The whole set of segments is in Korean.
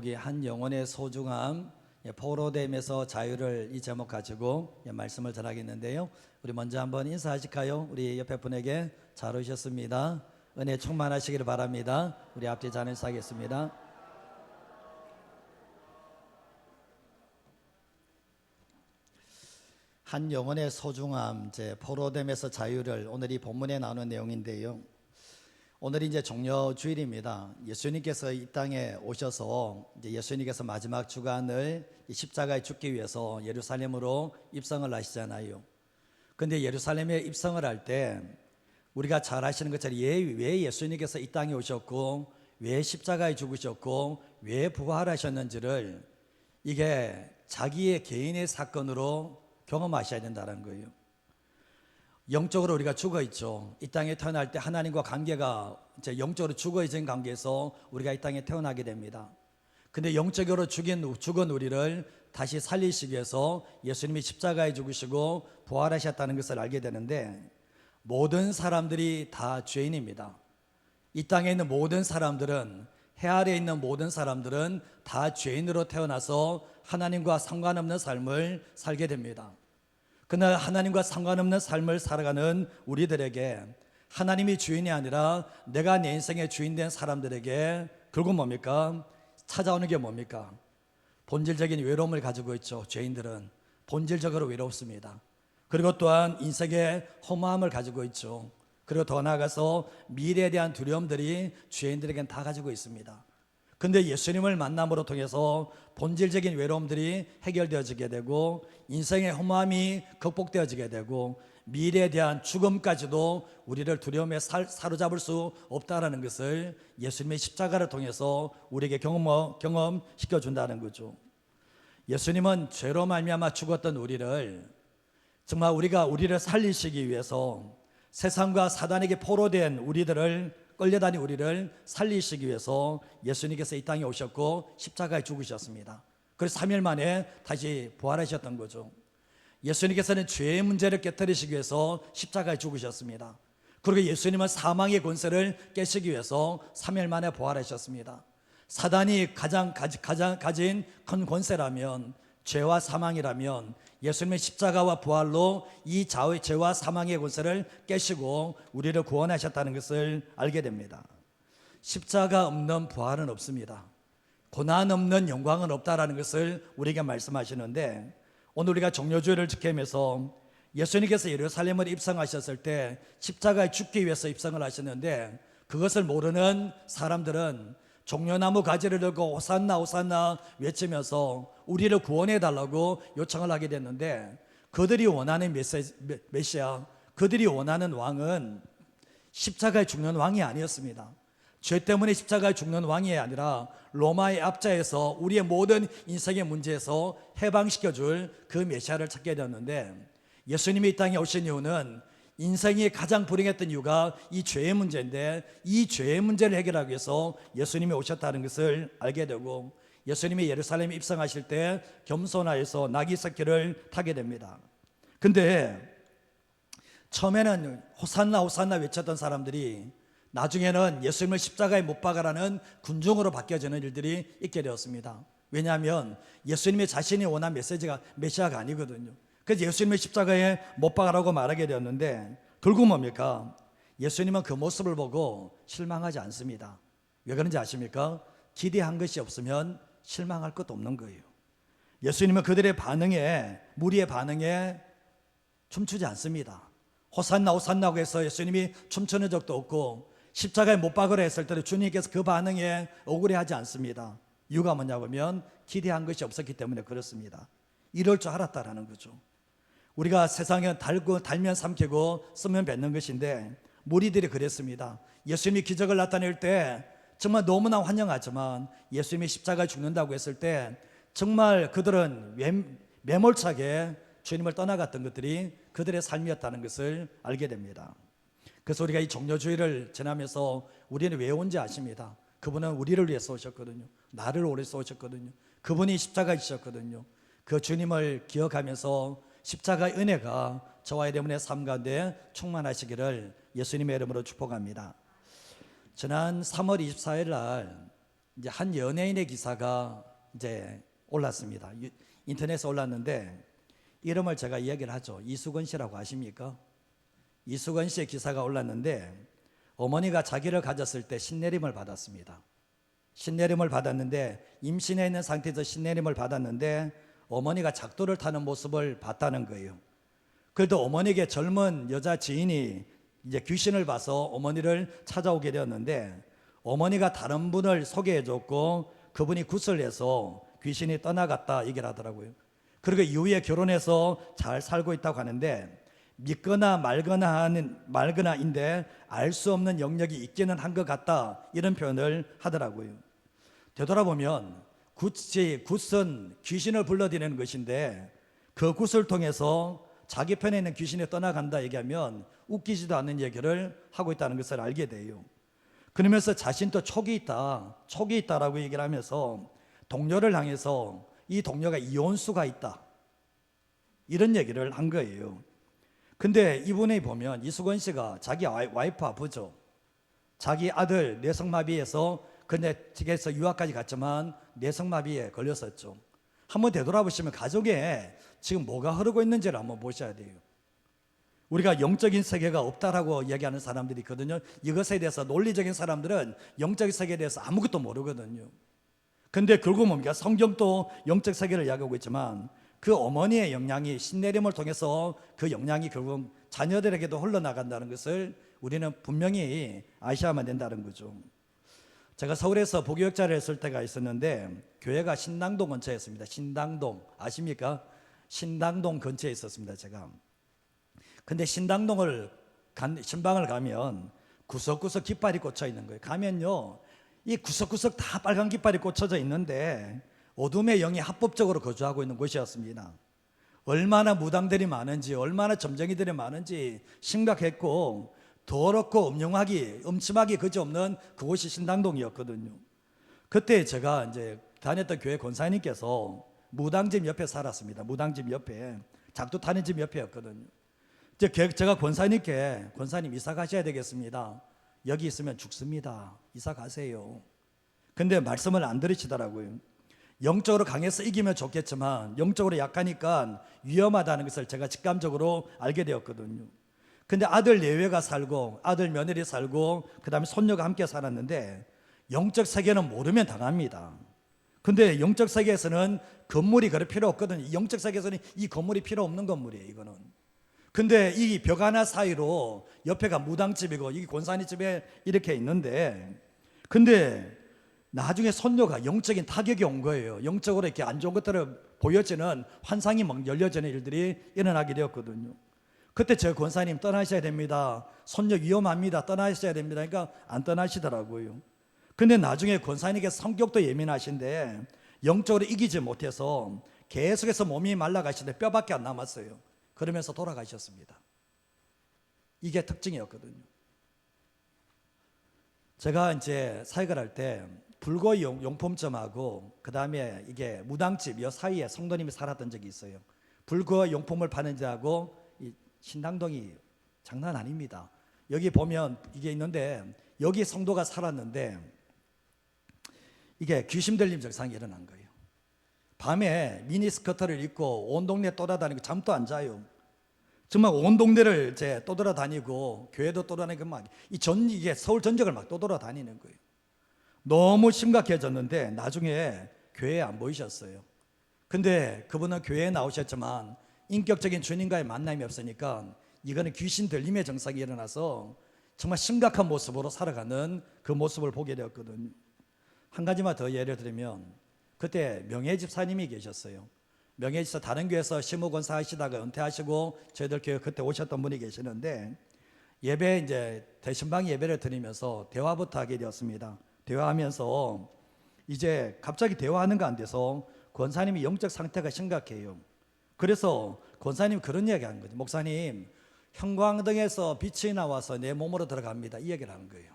제목이 한 영혼의 소중함, 포로됨에서 자유를, 이 제목 가지고 말씀을 전하겠는데요. 우리 먼저 한번 인사하실까요? 우리 옆에 분에게 잘 오셨습니다. 은혜 충만하시기를 바랍니다. 우리 앞뒤 잔을 사겠습니다. 한 영혼의 소중함, 포로됨에서 자유를, 오늘 이 본문에 나오는 내용인데요. 오늘이 이제 종려 주일입니다. 예수님께서 이 땅에 오셔서 이제 예수님께서 마지막 주간을 십자가에 죽기 위해서 예루살렘으로 입성을 하시잖아요. 근데 예루살렘에 입성을 할 때 우리가 잘 아시는 것처럼 왜 예수님께서 이 땅에 오셨고, 왜 십자가에 죽으셨고, 왜 부활하셨는지를 이게 자기의 개인의 사건으로 경험하셔야 된다는 거예요. 영적으로 우리가 죽어 있죠. 이 땅에 태어날 때 하나님과 관계가 이제 영적으로 죽어 있는 관계에서 우리가 이 땅에 태어나게 됩니다. 근데 영적으로 죽은 우리를 다시 살리시기 위해서 예수님이 십자가에 죽으시고 부활하셨다는 것을 알게 되는데, 모든 사람들이 다 죄인입니다. 이 땅에 있는 모든 사람들은, 해 아래에 있는 모든 사람들은 다 죄인으로 태어나서 하나님과 상관없는 삶을 살게 됩니다. 그러나 하나님과 상관없는 삶을 살아가는 우리들에게 하나님이 주인이 아니라 내가 내 인생의 주인 된 사람들에게 결국 뭡니까? 찾아오는 게 뭡니까? 본질적인 외로움을 가지고 있죠. 죄인들은 본질적으로 외롭습니다. 그리고 또한 인생의 허무함을 가지고 있죠. 그리고 더 나아가서 미래에 대한 두려움들이 죄인들에게는 다 가지고 있습니다. 근데 예수님을 만남으로 통해서 본질적인 외로움들이 해결되어지게 되고, 인생의 허무함이 극복되어지게 되고, 미래에 대한 죽음까지도 우리를 두려움에 사로잡을 수 없다는 것을 예수님의 십자가를 통해서 우리에게 경험시켜 준다는 거죠. 예수님은 죄로 말미암아 죽었던 우리를, 정말 우리를 살리시기 위해서 세상과 사단에게 포로된 우리들을, 끌려다닌 우리를 살리시기 위해서 예수님께서 이 땅에 오셨고 십자가에 죽으셨습니다. 그래서 3일 만에 다시 부활하셨던 거죠. 예수님께서는 죄의 문제를 깨뜨리시기 위해서 십자가에 죽으셨습니다. 그리고 예수님은 사망의 권세를 깨시기 위해서 3일 만에 부활하셨습니다. 사단이 가장 가진 큰 권세라면, 죄와 사망이라면, 예수님의 십자가와 부활로 이 죄와 사망의 권세를 깨시고 우리를 구원하셨다는 것을 알게 됩니다. 십자가 없는 부활은 없습니다. 고난 없는 영광은 없다라는 것을 우리에게 말씀하시는데, 오늘 우리가 종려주일을 지키면서 예수님께서 예루살렘을 입성하셨을 때 십자가에 죽기 위해서 입성을 하셨는데, 그것을 모르는 사람들은 종려나무 가지를 들고 호산나 호산나 외치면서 우리를 구원해 달라고 요청을 하게 됐는데, 그들이 원하는 메시아, 그들이 원하는 왕은 십자가에 죽는 왕이 아니었습니다. 죄 때문에 십자가에 죽는 왕이 아니라 로마의 압자에서 우리의 모든 인생의 문제에서 해방시켜줄 그 메시아를 찾게 되었는데, 예수님이 이 땅에 오신 이유는 인생이 가장 불행했던 이유가 이 죄의 문제인데, 이 죄의 문제를 해결하기 위해서 예수님이 오셨다는 것을 알게 되고, 예수님이 예루살렘에 입성하실 때 겸손하여서 나귀 새끼를 타게 됩니다. 근데 처음에는 호산나 호산나 외쳤던 사람들이 나중에는 예수님을 십자가에 못 박아라는 군중으로 바뀌어지는 일들이 있게 되었습니다. 왜냐하면 예수님이 자신이 원한 메시아가 아니거든요. 그래서 예수님을 십자가에 못 박아라고 말하게 되었는데, 결국 뭡니까? 예수님은 그 모습을 보고 실망하지 않습니다. 왜 그런지 아십니까? 기대한 것이 없으면 실망할 것도 없는 거예요. 예수님은 그들의 반응에, 무리의 반응에 춤추지 않습니다. 호산나 호산나고 해서 예수님이 춤추는 적도 없고, 십자가에 못 박으라 했을 때도 주님께서 그 반응에 억울해하지 않습니다. 이유가 뭐냐면 기대한 것이 없었기 때문에 그렇습니다. 이럴 줄 알았다라는 거죠. 우리가 세상에 달면 삼키고 쓰면 뱉는 것인데, 무리들이 그랬습니다. 예수님이 기적을 나타낼 때 정말 너무나 환영하지만, 예수님이 십자가에 죽는다고 했을 때 정말 그들은 매몰차게 주님을 떠나갔던 것들이 그들의 삶이었다는 것을 알게 됩니다. 그래서 우리가 이 종려주일을 지나면서 우리는 왜 온지 아십니다. 그분은 우리를 위해서 오셨거든요. 나를 위해서 오셨거든요. 그분이 십자가에 지셨거든요. 그 주님을 기억하면서 십자가의 은혜가 저와 여러분의 삶 가운데 충만하시기를 예수님의 이름으로 축복합니다. 지난 3월 24일 날 이제 한 연예인의 기사가 이제 올랐습니다. 인터넷에 올랐는데 이름을 제가 이야기를 하죠. 이수건 씨라고 아십니까? 이수건 씨의 기사가 올랐는데 어머니가 자기를 가졌을 때 신내림을 받았습니다. 신내림을 받았는데 임신해 있는 상태에서 신내림을 받았는데 어머니가 작두를 타는 모습을 봤다는 거예요. 그래도 어머니에게 젊은 여자 지인이 이제 귀신을 봐서 어머니를 찾아오게 되었는데 어머니가 다른 분을 소개해 줬고 그분이 굿을 해서 귀신이 떠나갔다 얘기를 하더라고요. 그리고 이후에 결혼해서 잘 살고 있다고 하는데 믿거나 말거나인데 알 수 없는 영역이 있기는 한 것 같다 이런 표현을 하더라고요. 되돌아보면 굿은 귀신을 불러들이는 것인데 그 굿을 통해서 자기 편에 있는 귀신이 떠나간다 얘기하면 웃기지도 않는 얘기를 하고 있다는 것을 알게 돼요. 그러면서 자신도 촉이 있다라고 얘기를 하면서 동료를 향해서 이 동료가 이혼수가 있다 이런 얘기를 한 거예요. 근데 이분이 보면 이수건 씨가 자기 와이프 아버죠. 자기 아들 뇌성마비에서 근데 집에서 유학까지 갔지만 뇌성마비에 걸렸었죠. 한번 되돌아보시면 가족에 지금 뭐가 흐르고 있는지를 한번 보셔야 돼요. 우리가 영적인 세계가 없다라고 얘기하는 사람들이 있거든요. 이것에 대해서 논리적인 사람들은 영적인 세계에 대해서 아무것도 모르거든요. 근데 결국 뭡니까? 성경도 영적 세계를 이야기하고 있지만 그 어머니의 영향이 신내림을 통해서 그 영향이 결국 자녀들에게도 흘러나간다는 것을 우리는 분명히 아셔야만 된다는 거죠. 제가 서울에서 부교육자를 했을 때가 있었는데 교회가 신당동 근처에 있습니다. 신당동 아십니까? 신당동 근처에 있었습니다. 제가. 근데 신당동을 신방을 가면 구석구석 깃발이 꽂혀 있는 거예요. 가면요 이 구석구석 다 빨간 깃발이 꽂혀져 있는데 어둠의 영이 합법적으로 거주하고 있는 곳이었습니다. 얼마나 무당들이 많은지 얼마나 점쟁이들이 많은지 심각했고 더럽고 음침하기 그지없는 그곳이 신당동이었거든요. 그때 제가 이제 다녔던 교회 권사님께서 무당집 옆에 살았습니다. 무당집 옆에 작두 타는 집 옆에였거든요. 제가 권사님께 권사님 이사 가셔야 되겠습니다. 여기 있으면 죽습니다. 이사 가세요. 근데 말씀을 안 들으시더라고요. 영적으로 강해서 이기면 좋겠지만 영적으로 약하니까 위험하다는 것을 제가 직감적으로 알게 되었거든요. 근데 아들 내외가 살고 아들 며느리 살고 그 다음에 손녀가 함께 살았는데 영적 세계는 모르면 당합니다. 근데 영적 세계에서는 건물이 그럴 필요 없거든요. 영적 세계에서는 이 건물이 필요 없는 건물이에요. 이거는. 근데 이 벽 하나 사이로 옆에가 무당집이고 이 권사님 집에 이렇게 있는데 근데 나중에 손녀가 영적인 타격이 온 거예요. 영적으로 이렇게 안 좋은 것들을 보여지는 환상이 막 열려지는 일들이 일어나게 되었거든요. 그때 저 권사님 떠나셔야 됩니다. 손녀 위험합니다. 떠나셔야 됩니다. 그러니까 안 떠나시더라고요. 근데 나중에 권사님께서 성격도 예민하신데 영적으로 이기지 못해서 계속해서 몸이 말라가시는데 뼈밖에 안 남았어요. 그러면서 돌아가셨습니다. 이게 특징이었거든요. 제가 이제 사역을 할 때 불교 용품점하고 그 다음에 이게 무당집 이 사이에 성도님이 살았던 적이 있어요. 불교 용품을 파는 데하고 이 신당동이 장난 아닙니다. 여기 보면 이게 있는데 여기 성도가 살았는데 이게 귀신 들림 증상이 일어난 거예요. 밤에 미니스커트를 입고 온 동네 돌아다니고 잠도 안 자요. 정말 온 동네를 이제 떠돌아다니고 교회도 떠돌아다니고 막 이게 서울 전역을 막 떠돌아다니는 거예요. 너무 심각해졌는데 나중에 교회에 안 보이셨어요. 근데 그분은 교회에 나오셨지만 인격적인 주님과의 만남이 없으니까 이거는 귀신 들림의 증상이 일어나서 정말 심각한 모습으로 살아가는 그 모습을 보게 되었거든요. 한 가지만 더 예를 들면 그때 명예집사님이 계셨어요. 명예집사 다른 교회에서 시무권사 하시다가 은퇴하시고 저희들 교회 그때 오셨던 분이 계시는데 예배 이제 대신방 예배를 드리면서 대화부터 하게 되었습니다. 대화하면서 이제 갑자기 대화하는 거 안 돼서 권사님이 영적 상태가 심각해요. 그래서 권사님 그런 이야기 하는 거죠. 목사님 형광등에서 빛이 나와서 내 몸으로 들어갑니다. 이 얘기를 하는 거예요.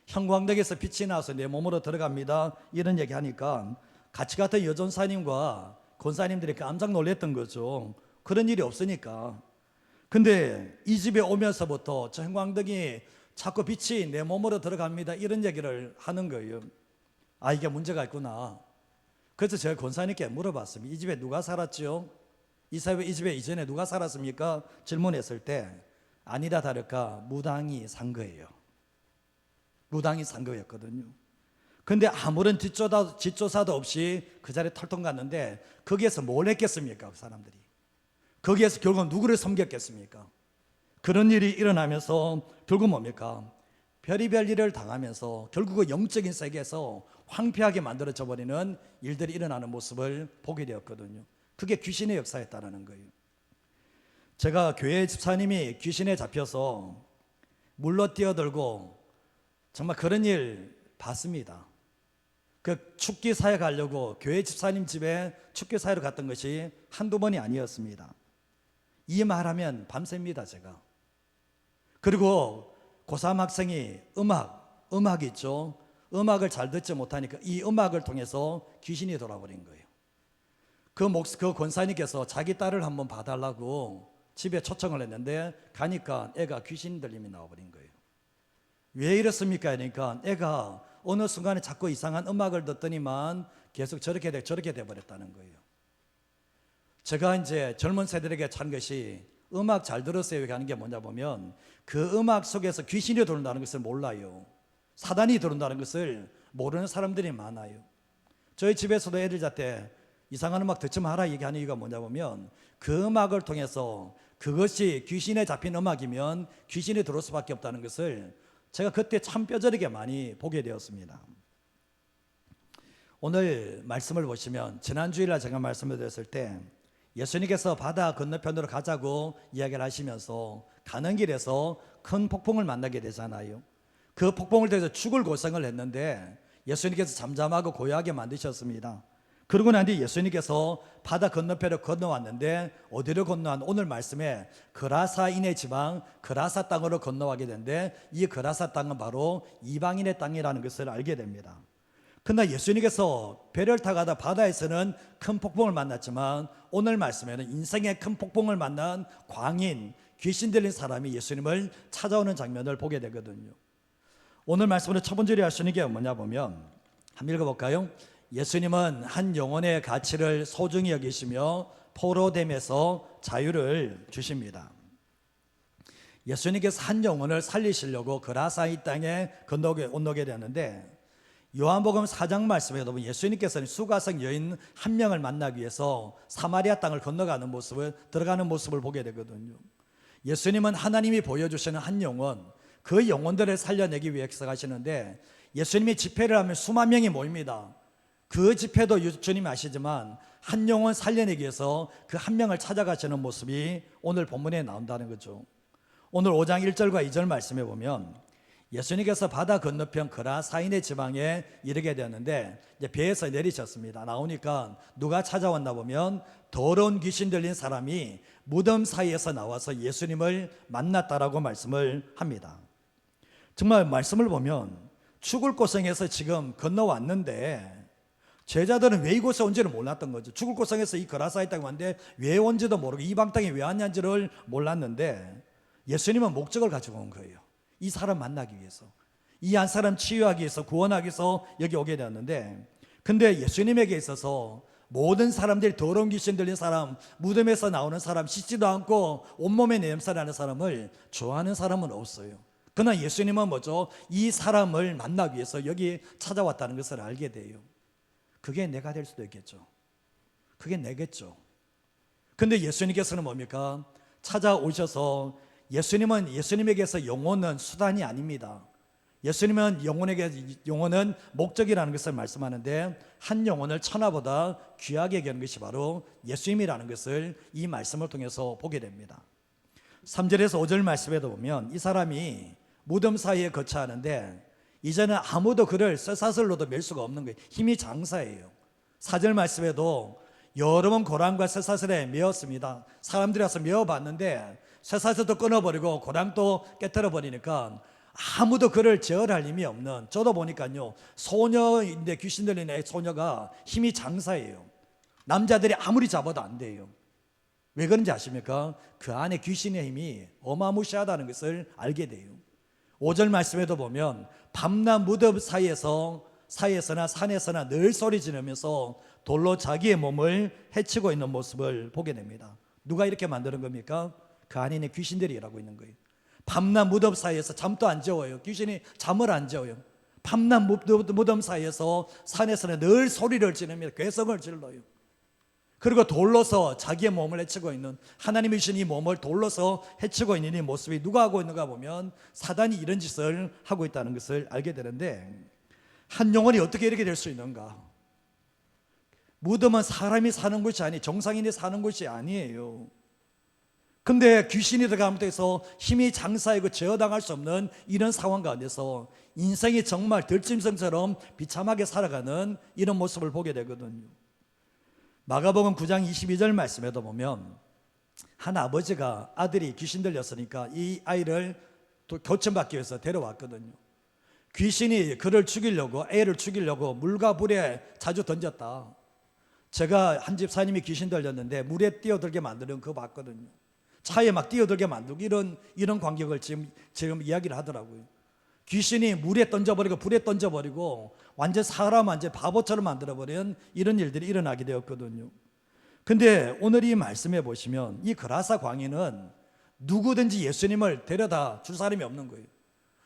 형광등에서 빛이 나와서 내 몸으로 들어갑니다. 이런 얘기 하니까 같이 갔던 여전사님과 권사님들이 깜짝 놀랐던 거죠. 그런 일이 없으니까. 근데 이 집에 오면서부터 저 형광등이 자꾸 빛이 내 몸으로 들어갑니다. 이런 얘기를 하는 거예요. 아, 이게 문제가 있구나. 그래서 제가 권사님께 물어봤습니다. 이 집에 누가 살았죠? 이 집에 이전에 누가 살았습니까? 질문했을 때 아니다 다를까 무당이 산 거예요. 무당이 산 거였거든요. 근데 아무런 뒷조사도 없이 그 자리에 털통 갔는데 거기에서 뭘 했겠습니까? 그 사람들이. 거기에서 결국 누구를 섬겼겠습니까? 그런 일이 일어나면서 결국 뭡니까? 별의별 일을 당하면서 결국은 영적인 세계에서 황폐하게 만들어져 버리는 일들이 일어나는 모습을 보게 되었거든요. 그게 귀신의 역사였다는 거예요. 제가 교회 집사님이 귀신에 잡혀서 물로 뛰어들고 정말 그런 일 봤습니다. 그 축기 사회 가려고 교회 집사님 집에 축기 사회로 갔던 것이 한두 번이 아니었습니다. 이 말하면 밤새입니다, 제가. 그리고 고3 학생이 음악 있죠. 음악을 잘 듣지 못하니까 이 음악을 통해서 귀신이 돌아버린 거예요. 그 권사님께서 자기 딸을 한번 봐달라고 집에 초청을 했는데 가니까 애가 귀신 들림이 나와버린 거예요. 왜 이렇습니까? 그러니까 애가 어느 순간에 자꾸 이상한 음악을 듣더니만 계속 저렇게 돼버렸다는 거예요. 제가 이제 젊은 세대에게 찬 것이 음악 잘 들으세요 하는 게 뭐냐 보면 그 음악 속에서 귀신이 들어온다는 것을 몰라요. 사단이 들어온다는 것을 모르는 사람들이 많아요. 저희 집에서도 애들 잣대 이상한 음악 듣지 마라 얘기하는 이유가 뭐냐 보면 그 음악을 통해서 그것이 귀신에 잡힌 음악이면 귀신이 들어올 수밖에 없다는 것을 제가 그때 참 뼈저리게 많이 보게 되었습니다. 오늘 말씀을 보시면 지난 주일날 제가 말씀을 드렸을 때 예수님께서 바다 건너편으로 가자고 이야기를 하시면서 가는 길에서 큰 폭풍을 만나게 되잖아요. 그 폭풍을 통해서 죽을 고생을 했는데 예수님께서 잠잠하고 고요하게 만드셨습니다. 그러고 난 뒤에 예수님께서 바다 건너편으로 건너왔는데 어디로 건너왔? 오늘 말씀에 그라사인의 지방 그라사 땅으로 건너가게 되는데 이 그라사 땅은 바로 이방인의 땅이라는 것을 알게 됩니다. 그러나 예수님께서 배를 타가다 바다에서는 큰 폭풍을 만났지만 오늘 말씀에는 인생의 큰 폭풍을 만난 광인, 귀신 들린 사람이 예수님을 찾아오는 장면을 보게 되거든요. 오늘 말씀으로 첫 번째로 하시는 게 뭐냐 보면 한번 읽어볼까요? 예수님은 한 영혼의 가치를 소중히 여기시며 포로됨에서 자유를 주십니다. 예수님께서 한 영혼을 살리시려고 그라사이 땅에 건너게 되었는데 요한복음 4장 말씀에도 보면 예수님께서는 수가성 여인 한 명을 만나기 위해서 사마리아 땅을 건너가는 들어가는 모습을 보게 되거든요. 예수님은 하나님이 보여주시는 한 영혼, 그 영혼들을 살려내기 위해서 가시는데 예수님이 집회를 하면 수만 명이 모입니다. 그 집회도 주님이 아시지만 한 영혼 살려내기 위해서 그 한 명을 찾아가시는 모습이 오늘 본문에 나온다는 거죠. 오늘 5장 1절과 2절 말씀에 보면 예수님께서 바다 건너편 그라사인의 지방에 이르게 되었는데 이제 배에서 내리셨습니다. 나오니까 누가 찾아왔나 보면 더러운 귀신 들린 사람이 무덤 사이에서 나와서 예수님을 만났다라고 말씀을 합니다. 정말 말씀을 보면 죽을 고생에서 지금 건너왔는데 제자들은 왜 이곳에 온지를 몰랐던 거죠. 죽을 고생에서 이 그라사이 땅에 왔는데 왜 온지도 모르고 이방 땅에 왜 왔는지를 몰랐는데 예수님은 목적을 가지고 온 거예요. 이 사람 만나기 위해서, 이 한 사람 치유하기 위해서, 구원하기 위해서 여기 오게 되었는데 근데 예수님에게 있어서 모든 사람들이 더러운 귀신 들린 사람, 무덤에서 나오는 사람, 씻지도 않고 온몸에 냄새 나는 사람을 좋아하는 사람은 없어요. 그러나 예수님은 뭐죠? 이 사람을 만나기 위해서 여기 찾아왔다는 것을 알게 돼요. 그게 내가 될 수도 있겠죠. 그게 내겠죠. 근데 예수님께서는 뭡니까? 찾아오셔서 예수님에게서 영혼은 수단이 아닙니다. 예수님은 영혼은 목적이라는 것을 말씀하는데 한 영혼을 천하보다 귀하게 여기는 것이 바로 예수님이라는 것을 이 말씀을 통해서 보게 됩니다. 3절에서 5절 말씀에도 보면 이 사람이 무덤 사이에 거처하는데 이제는 아무도 그를 쇠사슬로도 맬 수가 없는 거예요. 힘이 장사예요. 4절 말씀에도 여러 번 고랑과 쇠사슬에 메었습니다. 사람들이 와서 메어봤는데 쇠사슬도 끊어버리고 고랑도 깨뜨려 버리니까 아무도 그를 제어할 힘이 없는, 저도 보니까요 소녀인데 귀신 들린 애 소녀가 힘이 장사예요. 남자들이 아무리 잡아도 안 돼요. 왜 그런지 아십니까? 그 안에 귀신의 힘이 어마무시하다는 것을 알게 돼요. 5절 말씀에도 보면 밤낮 무덤 사이에서 사이에서나 산에서나 늘 소리 지르면서 돌로 자기의 몸을 해치고 있는 모습을 보게 됩니다. 누가 이렇게 만드는 겁니까? 그 안에 있는 귀신들이 일하고 있는 거예요. 밤낮 무덤 사이에서 잠도 안 재워요. 귀신이 잠을 안 재워요. 밤낮 무덤 사이에서 산에서는 늘 소리를 지르며 괴성을 질러요. 그리고 돌로서 자기의 몸을 해치고 있는, 하나님이 주신 이 몸을 돌로서 해치고 있는 이 모습이 누가 하고 있는가 보면 사단이 이런 짓을 하고 있다는 것을 알게 되는데, 한 영혼이 어떻게 이렇게 될 수 있는가? 무덤은 사람이 사는 곳이 아니, 정상인이 사는 곳이 아니에요. 근데 귀신이 들어가면서 힘이 장사하고 제어당할 수 없는 이런 상황 가운데서 인생이 정말 들짐승처럼 비참하게 살아가는 이런 모습을 보게 되거든요. 마가복음 9장 22절 말씀에도 보면 한 아버지가 아들이 귀신 들렸으니까 이 아이를 교천받기 위해서 데려왔거든요. 귀신이 그를 죽이려고, 애를 죽이려고 물과 불에 자주 던졌다. 제가 한 집사님이 귀신 들렸는데 물에 뛰어들게 만드는 그거 봤거든요. 차에 막 뛰어들게 만들고 이런 광경을 지금 이야기를 하더라고요. 귀신이 물에 던져버리고 불에 던져버리고 완전 사람 완전 바보처럼 만들어버린 이런 일들이 일어나게 되었거든요. 근데 오늘 이 말씀에 보시면 이 그라사 광인은 누구든지 예수님을 데려다 줄 사람이 없는 거예요.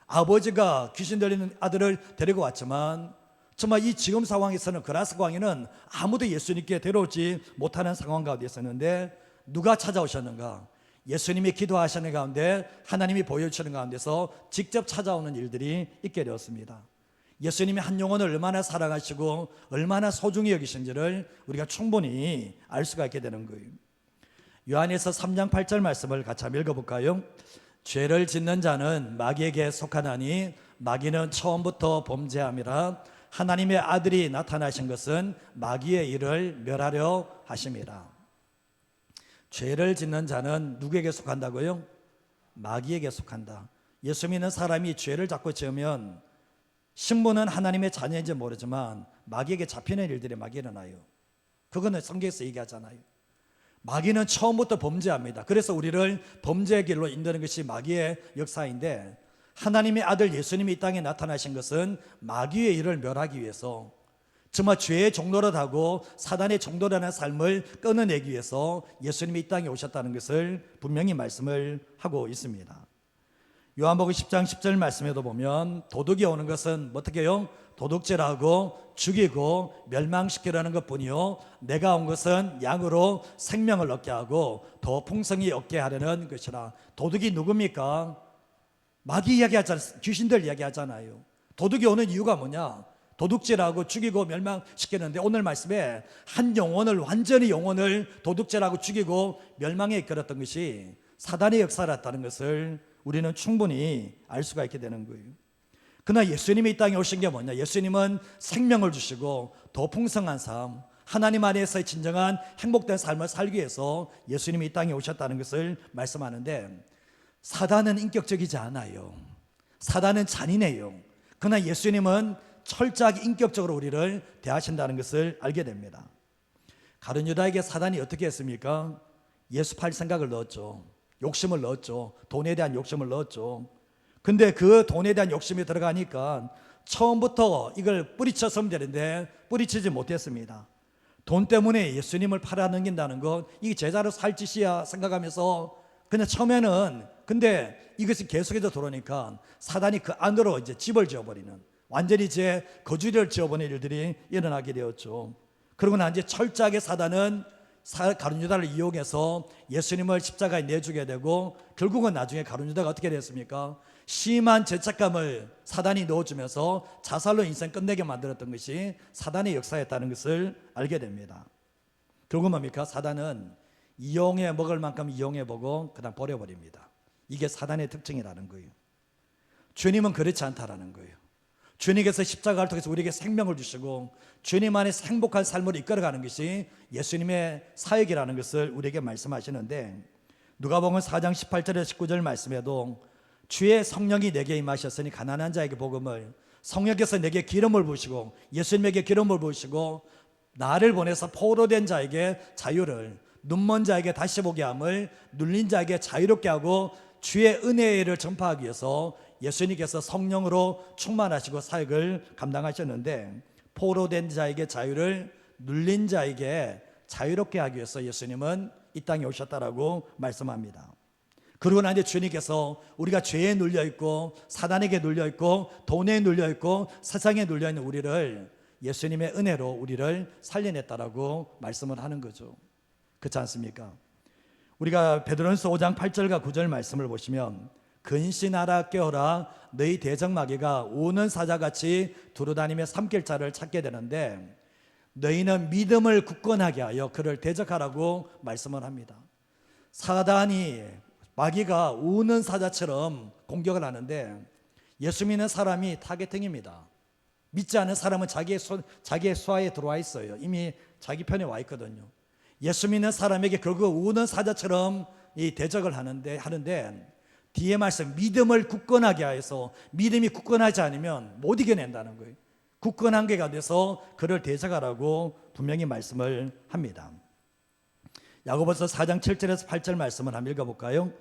아버지가 귀신 들리는 아들을 데리고 왔지만 정말 이 지금 상황에서는 그라사 광인은 아무도 예수님께 데려오지 못하는 상황 가운데 있었는데 누가 찾아오셨는가? 예수님이 기도하시는 가운데 하나님이 보여주시는 가운데서 직접 찾아오는 일들이 있게 되었습니다. 예수님이 한 영혼을 얼마나 사랑하시고 얼마나 소중히 여기신지를 우리가 충분히 알 수가 있게 되는 거예요. 요한에서 3장 8절 말씀을 같이 한번 읽어볼까요? 죄를 짓는 자는 마귀에게 속하나니 마귀는 처음부터 범죄함이라 하나님의 아들이 나타나신 것은 마귀의 일을 멸하려 하심이라. 죄를 짓는 자는 누구에게 속한다고요? 마귀에게 속한다. 예수 믿는 사람이 죄를 자꾸 지으면 신분은 하나님의 자녀인지 모르지만 마귀에게 잡히는 일들이 막 일어나요. 그거는 성경에서 얘기하잖아요. 마귀는 처음부터 범죄합니다. 그래서 우리를 범죄의 길로 인도하는 것이 마귀의 역사인데, 하나님의 아들 예수님이 이 땅에 나타나신 것은 마귀의 일을 멸하기 위해서, 정말 죄의 종노릇하고 사단의 종노릇하는 삶을 끊어내기 위해서 예수님이 이 땅에 오셨다는 것을 분명히 말씀을 하고 있습니다. 요한복음 10장 10절 말씀에도 보면 도둑이 오는 것은 어떻게 해요? 도둑질하고 죽이고 멸망시키려는 것뿐이요 내가 온 것은 양으로 생명을 얻게 하고 더 풍성히 얻게 하려는 것이라. 도둑이 누굽니까? 마귀 이야기하잖아요. 귀신들 이야기하잖아요. 도둑이 오는 이유가 뭐냐? 도둑질하고 죽이고 멸망시키는데, 오늘 말씀에 한 영혼을, 완전히 영혼을 도둑질하고 죽이고 멸망에 이끌었던 것이 사단의 역사였다는 것을 우리는 충분히 알 수가 있게 되는 거예요. 그러나 예수님이 이 땅에 오신 게 뭐냐? 예수님은 생명을 주시고 더 풍성한 삶, 하나님 안에서의 진정한 행복된 삶을 살기 위해서 예수님이 이 땅에 오셨다는 것을 말씀하는데, 사단은 인격적이지 않아요. 사단은 잔인해요. 그러나 예수님은 철저하게 인격적으로 우리를 대하신다는 것을 알게 됩니다. 가룟 유다에게 사단이 어떻게 했습니까? 예수 팔 생각을 넣었죠. 욕심을 넣었죠. 돈에 대한 욕심을 넣었죠. 근데 그 돈에 대한 욕심이 들어가니까 처음부터 이걸 뿌리쳤으면 되는데 뿌리치지 못했습니다. 돈 때문에 예수님을 팔아넘긴다는 것, 이게 제자로 살 짓이야 생각하면서 그냥 처음에는, 근데 이것이 계속해서 들어오니까 사단이 그 안으로 이제 집을 지어버리는, 완전히 이제 거주리를 지어버리는 일들이 일어나게 되었죠. 그러고 난 이제 철저하게 사단은 가룟 유다를 이용해서 예수님을 십자가에 내주게 되고, 결국은 나중에 가룟 유다가 어떻게 됐습니까? 심한 죄책감을 사단이 넣어주면서 자살로 인생 끝내게 만들었던 것이 사단의 역사였다는 것을 알게 됩니다. 결국 뭡니까? 사단은 이용해 먹을 만큼 이용해보고 그다음 버려버립니다. 이게 사단의 특징이라는 거예요. 주님은 그렇지 않다라는 거예요. 주님께서 십자가를 통해서 우리에게 생명을 주시고 주님 안에서 행복한 삶을 이끌어가는 것이 예수님의 사역이라는 것을 우리에게 말씀하시는데, 누가복음 4장 18절에서 19절 말씀에도 주의 성령이 내게 임하셨으니 가난한 자에게 복음을, 성령께서 내게 기름을 부으시고 예수님에게 기름을 부으시고 나를 보내서 포로된 자에게 자유를, 눈먼 자에게 다시 보게 함을, 눌린 자에게 자유롭게 하고 주의 은혜를 전파하기 위해서 예수님께서 성령으로 충만하시고 사역을 감당하셨는데, 포로된 자에게 자유를, 눌린 자에게 자유롭게 하기 위해서 예수님은 이 땅에 오셨다라고 말씀합니다. 그러고 난 뒤에 주님께서 우리가 죄에 눌려있고 사단에게 눌려있고 돈에 눌려있고 세상에 눌려있는 우리를 예수님의 은혜로 우리를 살려냈다라고 말씀을 하는 거죠. 그렇지 않습니까? 우리가 베드로전서 5장 8절과 9절 말씀을 보시면, 근신하라 깨어라 너희 대적마귀가 우는 사자같이 두루다니며 삼킬 자를 찾게 되는데, 너희는 믿음을 굳건하게 하여 그를 대적하라고 말씀을 합니다. 사단이, 마귀가 우는 사자처럼 공격을 하는데, 예수 믿는 사람이 타겟팅입니다. 믿지 않은 사람은 자기의 수하에 들어와 있어요. 이미 자기 편에 와 있거든요. 예수 믿는 사람에게 그거 우는 사자처럼 이 대적을 하는데 뒤에 말씀, 믿음을 굳건하게 하여서, 믿음이 굳건하지 않으면 못 이겨낸다는 거예요. 굳건한 게가 돼서 그를 대적하라고 분명히 말씀을 합니다. 야고보서 4장 7절에서 8절 말씀을 한번 읽어볼까요?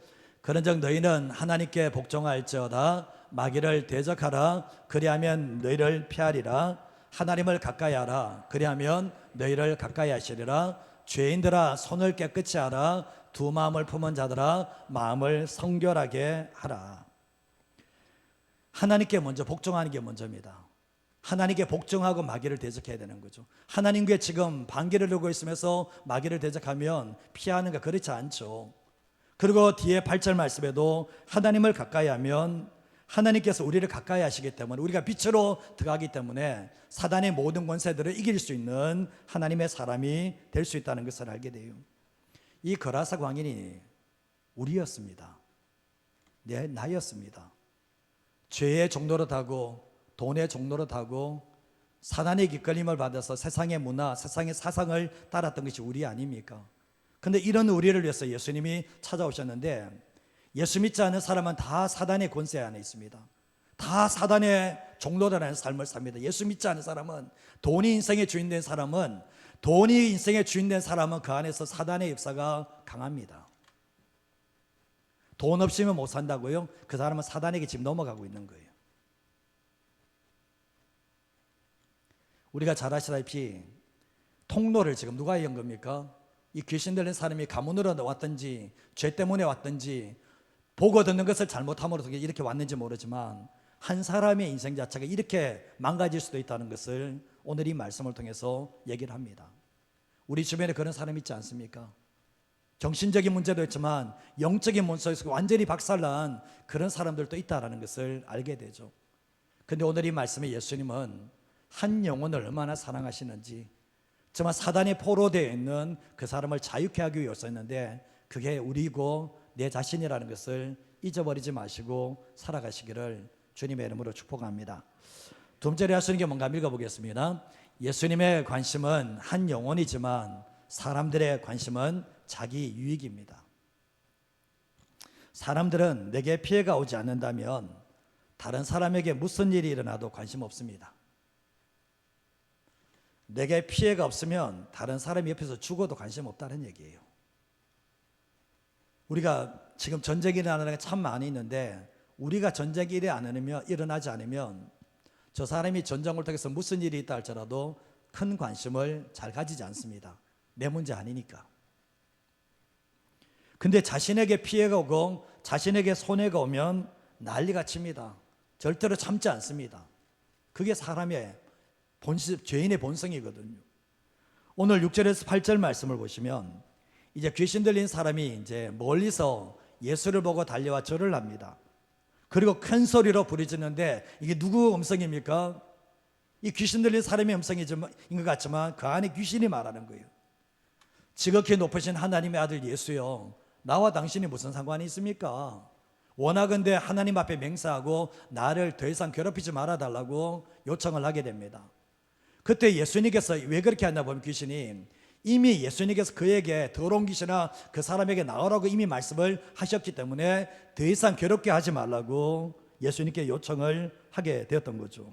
그런즉 너희는 하나님께 복종할지어다. 마귀를 대적하라. 그리하면 너희를 피하리라. 하나님을 가까이 하라. 그리하면 너희를 가까이 하시리라. 죄인들아 손을 깨끗이 하라. 두 마음을 품은 자들아 마음을 성결하게 하라. 하나님께 먼저 복종하는 게 먼저입니다. 하나님께 복종하고 마귀를 대적해야 되는 거죠. 하나님께 지금 반기를 들고 있으면서 마귀를 대적하면 피하는 거 그렇지 않죠. 그리고 뒤에 8절 말씀에도 하나님을 가까이 하면 하나님께서 우리를 가까이 하시기 때문에, 우리가 빛으로 들어가기 때문에 사단의 모든 권세들을 이길 수 있는 하나님의 사람이 될 수 있다는 것을 알게 돼요. 이 거라사 광인이 우리였습니다. 나였습니다. 죄의 종로로 타고 돈의 종로로 타고 사단의 이끌림을 받아서 세상의 문화, 세상의 사상을 따랐던 것이 우리 아닙니까? 근데 이런 우리를 위해서 예수님이 찾아오셨는데, 예수 믿지 않은 사람은 다 사단의 권세 안에 있습니다. 다 사단의 종로라는 삶을 삽니다. 예수 믿지 않은 사람은, 돈이 인생의 주인 된 사람은, 돈이 인생의 주인 된 사람은 그 안에서 사단의 역사가 강합니다. 돈 없이면 못 산다고요? 그 사람은 사단에게 지금 넘어가고 있는 거예요. 우리가 잘 아시다시피 통로를 지금 누가 연 겁니까? 이 귀신 들린 사람이 가문으로 왔든지 죄 때문에 왔든지 보고 듣는 것을 잘못함으로 이렇게 왔는지 모르지만, 한 사람의 인생 자체가 이렇게 망가질 수도 있다는 것을 오늘 이 말씀을 통해서 얘기를 합니다. 우리 주변에 그런 사람 있지 않습니까? 정신적인 문제도 있지만 영적인 문제에서 완전히 박살난 그런 사람들도 있다는 것을 알게 되죠. 그런데 오늘 이 말씀에 예수님은 한 영혼을 얼마나 사랑하시는지, 정말 사단에 포로되어 있는 그 사람을 자유케 하기 위해서였는데, 그게 우리고 내 자신이라는 것을 잊어버리지 마시고 살아가시기를 주님의 이름으로 축복합니다. 두 번째로 하시는 게 뭔가 읽어보겠습니다. 예수님의 관심은 한 영혼이지만 사람들의 관심은 자기 유익입니다. 사람들은 내게 피해가 오지 않는다면 다른 사람에게 무슨 일이 일어나도 관심 없습니다. 내게 피해가 없으면 다른 사람이 옆에서 죽어도 관심 없다는 얘기예요. 우리가 지금 전쟁이 일어나는 게 참 많이 있는데, 우리가 전쟁이 일어나지 않으면 저 사람이 전쟁을 통해서 무슨 일이 있다 할지라도 큰 관심을 잘 가지지 않습니다. 내 문제 아니니까. 근데 자신에게 피해가 오고 자신에게 손해가 오면 난리가 칩니다. 절대로 참지 않습니다. 그게 사람의 죄인의 본성이거든요. 오늘 6절에서 8절 말씀을 보시면, 이제 귀신 들린 사람이 이제 멀리서 예수를 보고 달려와 절을 합니다. 그리고 큰 소리로 부르짖는데, 이게 누구 음성입니까? 이 귀신 들린 사람의 음성인 것 같지만 그 안에 귀신이 말하는 거예요. 지극히 높으신 하나님의 아들 예수여, 나와 당신이 무슨 상관이 있습니까? 원하건대 하나님 앞에 맹세하고 나를 더 이상 괴롭히지 말아달라고 요청을 하게 됩니다. 그때 예수님께서 왜 그렇게 하나 보면, 귀신이 이미 예수님께서 그에게 더러운 귀신아 그 사람에게 나오라고 이미 말씀을 하셨기 때문에 더 이상 괴롭게 하지 말라고 예수님께 요청을 하게 되었던 거죠.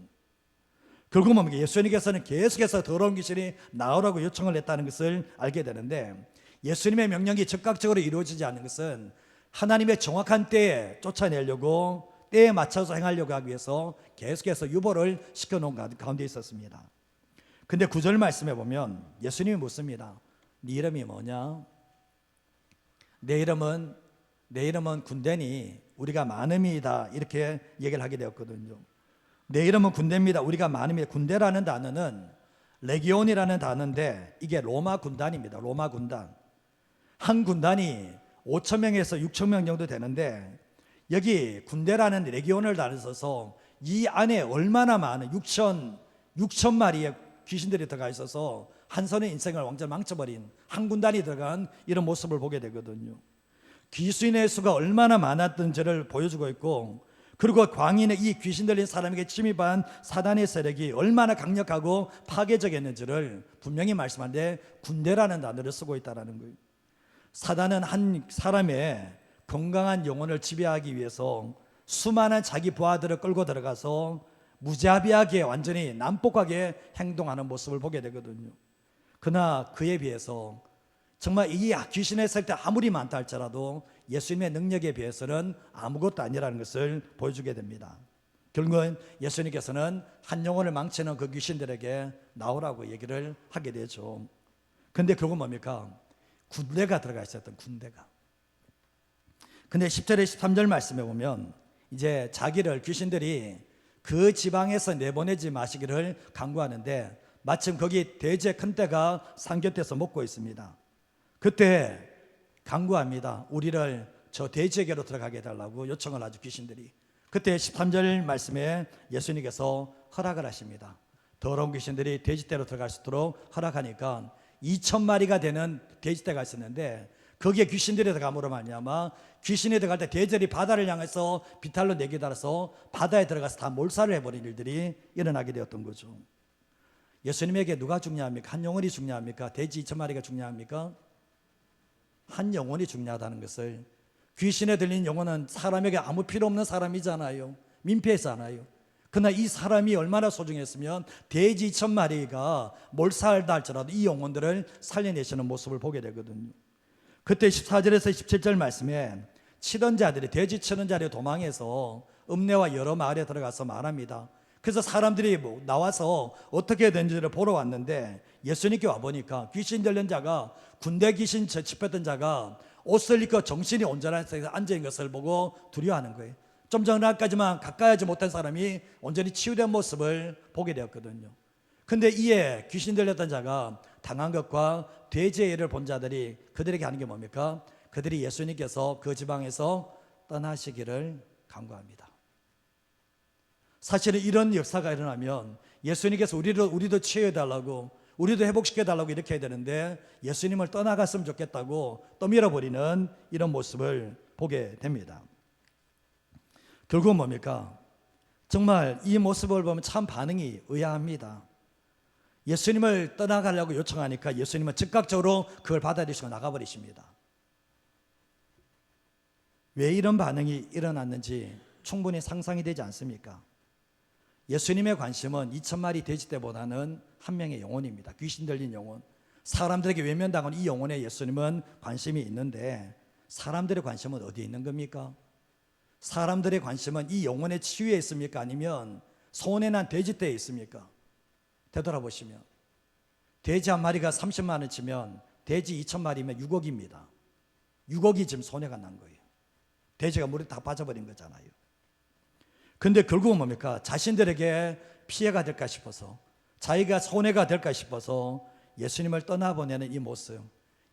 결국 보면 예수님께서는 계속해서 더러운 귀신이 나오라고 요청을 했다는 것을 알게 되는데, 예수님의 명령이 즉각적으로 이루어지지 않는 것은 하나님의 정확한 때에 쫓아내려고 때에 맞춰서 행하려고 하기 위해서 계속해서 유보를 시켜놓은 가운데 있었습니다. 근데 9절 말씀에 보면 예수님이 묻습니다. 네 이름이 뭐냐? 내 이름은 군대니 우리가 많음이다, 이렇게 얘기를 하게 되었거든요. 내 이름은 군대입니다, 우리가 많음이다. 군대라는 단어는 레기온이라는 단어인데 이게 로마 군단입니다. 로마 군단. 한 군단이 5,000명에서 6,000명 정도 되는데 여기 군대라는 레기온을 단어 써서 이 안에 얼마나 많은 6천 마리의 귀신들이 들어가 있어서 한 선의 인생을 완전 망쳐버린 한 군단이 들어간 이런 모습을 보게 되거든요. 귀신의 수가 얼마나 많았던지를 보여주고 있고, 그리고 광인의 이 귀신 들린 사람에게 침입한 사단의 세력이 얼마나 강력하고 파괴적이었는지를 분명히 말씀하는데 군대라는 단어를 쓰고 있다는 거예요. 사단은 한 사람의 건강한 영혼을 지배하기 위해서 수많은 자기 부하들을 끌고 들어가서 무자비하게 완전히 난폭하게 행동하는 모습을 보게 되거든요. 그러나 그에 비해서 정말 이 귀신의 세력이 아무리 많다 할지라도 예수님의 능력에 비해서는 아무것도 아니라는 것을 보여주게 됩니다. 결국은 예수님께서는 한 영혼을 망치는 그 귀신들에게 나오라고 얘기를 하게 되죠. 근데 결국은 뭡니까? 군대가 들어가 있었던 군대가. 근데 10절에 13절 말씀에 보면 이제 자기를 귀신들이 그 지방에서 내보내지 마시기를 간구하는데 마침 거기 돼지의 큰 떼가 산 곁에서 먹고 있습니다. 그때 간구합니다. 우리를 저 돼지에게로 들어가게 해달라고 요청을 하죠, 귀신들이. 그때 13절 말씀에 예수님께서 허락을 하십니다. 더러운 귀신들이 돼지떼로 들어갈 수 있도록 허락하니까 2,000마리가 되는 돼지떼가 있었는데 거기에 귀신들이 들어감으로 말미암아 귀신이 들어갈 때 돼지들이 바다를 향해서 비탈로 내기달아서 바다에 들어가서 다 몰살을 해버린 일들이 일어나게 되었던 거죠. 예수님에게 누가 중요합니까? 한 영혼이 중요합니까? 돼지 2,000마리가 중요합니까? 한 영혼이 중요하다는 것을, 귀신에 들린 영혼은 사람에게 아무 필요 없는 사람이잖아요. 민폐잖아요. 그러나 이 사람이 얼마나 소중했으면 돼지 2,000마리가 몰살다 할지라도 이 영혼들을 살려내시는 모습을 보게 되거든요. 그때 14절에서 17절 말씀에 치던 자들이, 돼지 치는 자들이 도망해서 읍내와 여러 마을에 들어가서 말합니다. 그래서 사람들이 나와서 어떻게 된지를 보러 왔는데 예수님께 와보니까 귀신 들린 자가, 군대 귀신 집혔던 자가 옷을 입고 정신이 온전한 상태에서 앉아있는 것을 보고 두려워하는 거예요. 좀 전까지만 가까이 하지 못한 사람이 온전히 치유된 모습을 보게 되었거든요. 근데 이에 귀신 들렸던 자가 당한 것과 돼지의 일을 본 자들이 그들에게 하는 게 뭡니까? 그들이 예수님께서 그 지방에서 떠나시기를 간구합니다. 사실은 이런 역사가 일어나면 예수님께서 우리도 치유해달라고, 우리도 회복시켜달라고 이렇게 해야 되는데 예수님을 떠나갔으면 좋겠다고 떠밀어버리는 이런 모습을 보게 됩니다. 결국은 뭡니까? 정말 이 모습을 보면 참 반응이 의아합니다. 예수님을 떠나가려고 요청하니까 예수님은 즉각적으로 그걸 받아들이시고 나가버리십니다. 왜 이런 반응이 일어났는지 충분히 상상이 되지 않습니까? 예수님의 관심은 2,000마리 돼지떼보다는 한 명의 영혼입니다. 귀신 들린 영혼, 사람들에게 외면당한 이 영혼에 예수님은 관심이 있는데 사람들의 관심은 어디에 있는 겁니까? 사람들의 관심은 이 영혼의 치유에 있습니까? 아니면 손해 난 돼지떼에 있습니까? 되돌아보시면 돼지 한 마리가 30만 원치면 돼지 2,000마리면 6억입니다. 6억이 지금 손해가 난 거예요. 돼지가 물에 다 빠져버린 거잖아요. 근데 결국은 뭡니까? 자신들에게 피해가 될까 싶어서, 자기가 손해가 될까 싶어서 예수님을 떠나보내는 이 모습,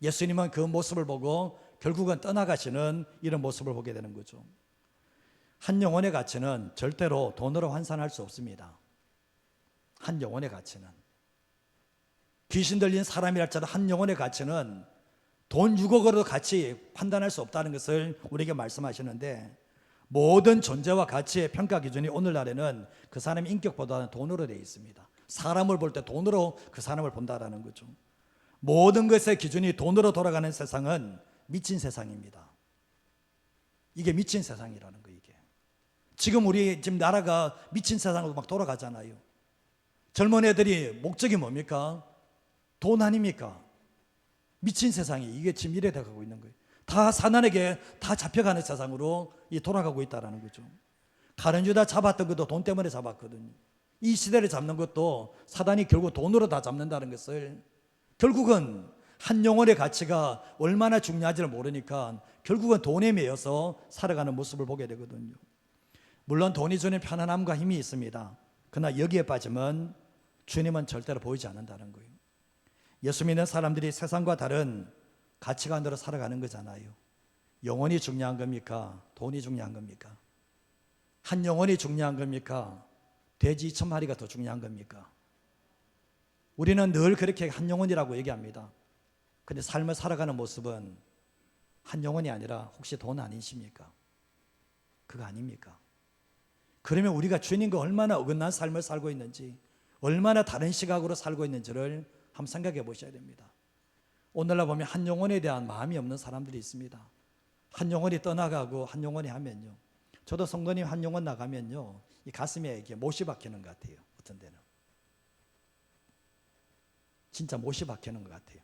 예수님은 그 모습을 보고 결국은 떠나가시는 이런 모습을 보게 되는 거죠. 한 영혼의 가치는 절대로 돈으로 환산할 수 없습니다. 한 영혼의 가치는, 귀신 들린 사람이랄지라도 한 영혼의 가치는 돈 6억으로 가치 판단할 수 없다는 것을 우리에게 말씀하시는데, 모든 존재와 가치의 평가 기준이 오늘날에는 그 사람의 인격보다는 돈으로 되어 있습니다. 사람을 볼 때 돈으로 그 사람을 본다라는 거죠. 모든 것의 기준이 돈으로 돌아가는 세상은 미친 세상입니다. 이게 미친 세상이라는 거예요. 이게 지금 우리 지금 나라가 미친 세상으로 막 돌아가잖아요. 젊은 애들이 목적이 뭡니까? 돈 아닙니까? 미친 세상이 이게 지금 이래 돼가고 있는 거예요. 다 사난에게 다 잡혀가는 세상으로 돌아가고 있다는 거죠. 가룟 유다 잡았던 것도 돈 때문에 잡았거든요. 이 시대를 잡는 것도 사단이 결국 돈으로 다 잡는다는 것을, 결국은 한 영혼의 가치가 얼마나 중요한지를 모르니까 결국은 돈에 매여서 살아가는 모습을 보게 되거든요. 물론 돈이 주는 편안함과 힘이 있습니다. 그러나 여기에 빠지면 주님은 절대로 보이지 않는다는 거예요. 예수 믿는 사람들이 세상과 다른 가치관으로 살아가는 거잖아요. 영혼이 중요한 겁니까? 돈이 중요한 겁니까? 한 영혼이 중요한 겁니까? 돼지 2,000마리가 더 중요한 겁니까? 우리는 늘 그렇게 한 영혼이라고 얘기합니다. 근데 삶을 살아가는 모습은 한 영혼이 아니라 혹시 돈 아니십니까? 그거 아닙니까? 그러면 우리가 주님과 얼마나 어긋난 삶을 살고 있는지, 얼마나 다른 시각으로 살고 있는지를 한번 생각해 보셔야 됩니다. 오늘날 보면 한 영혼에 대한 마음이 없는 사람들이 있습니다. 한 영혼이 떠나가고 한 영혼이 하면요, 저도 성도님 한 영혼 나가면요, 이 가슴에 이렇게 못이 박히는 것 같아요. 어떤 데는 진짜 못이 박히는 것 같아요.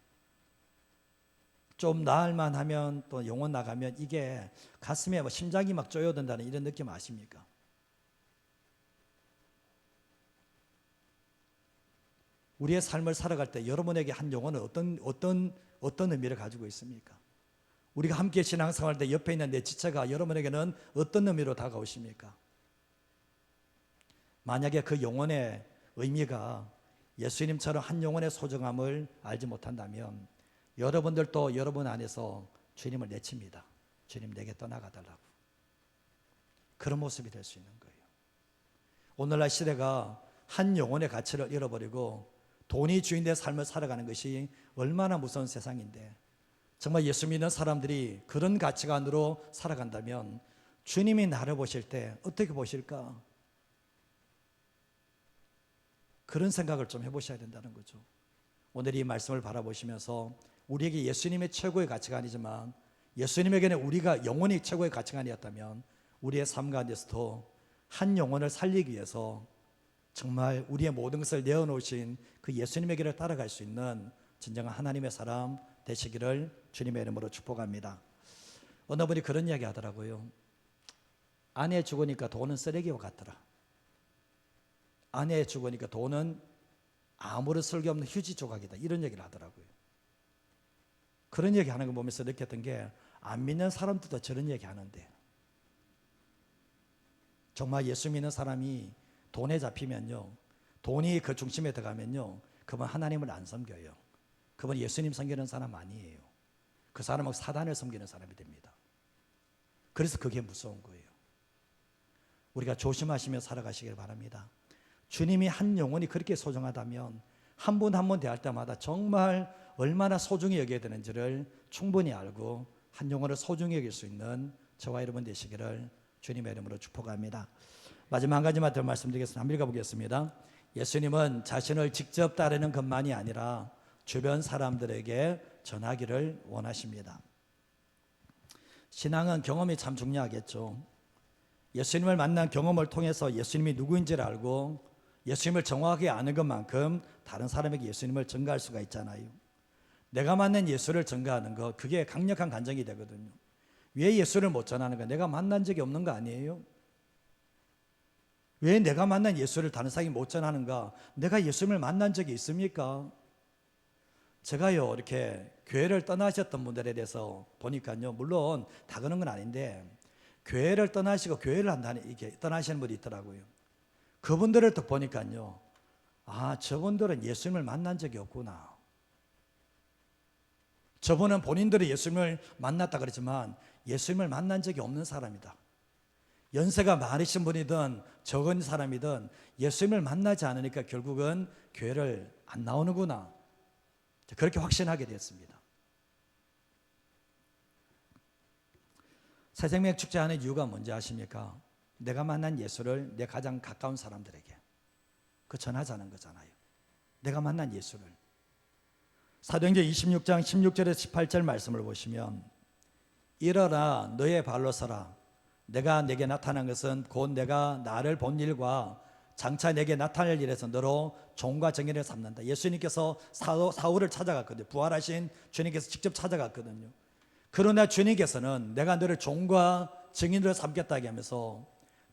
좀 나을만 하면 또 영혼 나가면 이게 가슴에 심장이 막 쪼여든다는 이런 느낌 아십니까? 우리의 삶을 살아갈 때 여러분에게 한 영혼은 어떤 의미를 가지고 있습니까? 우리가 함께 신앙생활할 때 옆에 있는 내 지체가 여러분에게는 어떤 의미로 다가오십니까? 만약에 그 영혼의 의미가 예수님처럼 한 영혼의 소중함을 알지 못한다면 여러분들도 여러분 안에서 주님을 내칩니다. 주님 내게 떠나가달라고. 그런 모습이 될 수 있는 거예요. 오늘날 시대가 한 영혼의 가치를 잃어버리고 돈이 주인된 삶을 살아가는 것이 얼마나 무서운 세상인데, 정말 예수 믿는 사람들이 그런 가치관으로 살아간다면 주님이 나를 보실 때 어떻게 보실까? 그런 생각을 좀 해보셔야 된다는 거죠. 오늘 이 말씀을 바라보시면서 우리에게 예수님의 최고의 가치관이지만 예수님에게는 우리가 영혼이 최고의 가치관이었다면 우리의 삶 가운데서도 한 영혼을 살리기 위해서 정말 우리의 모든 것을 내어놓으신 그 예수님에게를 따라갈 수 있는 진정한 하나님의 사람 되시기를 주님의 이름으로 축복합니다. 어느 분이 그런 이야기 하더라고요. 아내 죽으니까 돈은 쓰레기와 같더라. 아내 죽으니까 돈은 아무런 쓸데없는 휴지 조각이다, 이런 얘기를 하더라고요. 그런 얘기 하는 거 보면서 느꼈던 게, 안 믿는 사람들도 저런 얘기 하는데 정말 예수 믿는 사람이 돈에 잡히면요, 돈이 그 중심에 들어가면요, 그분 하나님을 안 섬겨요. 그분 예수님 섬기는 사람 아니에요. 그 사람은 사단을 섬기는 사람이 됩니다. 그래서 그게 무서운 거예요. 우리가 조심하시며 살아가시길 바랍니다. 주님이 한 영혼이 그렇게 소중하다면 한 분 한 분 대할 때마다 정말 얼마나 소중히 여겨야 되는지를 충분히 알고 한 영혼을 소중히 여길 수 있는 저와 여러분 되시기를 주님의 이름으로 축복합니다. 마지막 한 가지만 더 말씀드리겠습니다. 한번 읽어보겠습니다. 예수님은 자신을 직접 따르는 것만이 아니라 주변 사람들에게 전하기를 원하십니다. 신앙은 경험이 참 중요하겠죠. 예수님을 만난 경험을 통해서 예수님이 누구인지를 알고 예수님을 정확하게 아는 것만큼 다른 사람에게 예수님을 전가할 수가 있잖아요. 내가 만난 예수를 전가하는 것, 그게 강력한 간증이 되거든요. 왜 예수를 못 전하는가? 내가 만난 적이 없는 거 아니에요? 왜 내가 만난 예수를 다른 사람이 못 전하는가? 내가 예수님을 만난 적이 있습니까? 제가요, 이렇게 교회를 떠나셨던 분들에 대해서 보니까요, 물론 다 그런 건 아닌데 교회를 떠나시고 교회를 한다는, 이렇게 떠나시는 분이 있더라고요. 그분들을 또 보니까요, 아, 저분들은 예수님을 만난 적이 없구나. 저분은 본인들이 예수님을 만났다 그러지만 예수님을 만난 적이 없는 사람이다. 연세가 많으신 분이든 적은 사람이든 예수님을 만나지 않으니까 결국은 교회를 안 나오는구나, 그렇게 확신하게 됐습니다. 새생명 축제하는 이유가 뭔지 아십니까? 내가 만난 예수를 내 가장 가까운 사람들에게 그 전하자는 거잖아요. 내가 만난 예수를. 사도행전 26장 16절에서 18절 말씀을 보시면, 일어나 너의 발로 서라. 내가 내게 나타난 것은 곧 내가 나를 본 일과 장차 내게 나타날 일에서 너로 종과 증인을 삼는다. 예수님께서 사울을 찾아갔거든요. 부활하신 주님께서 직접 찾아갔거든요. 그러나 주님께서는 내가 너를 종과 증인으로 삼겠다고 하면서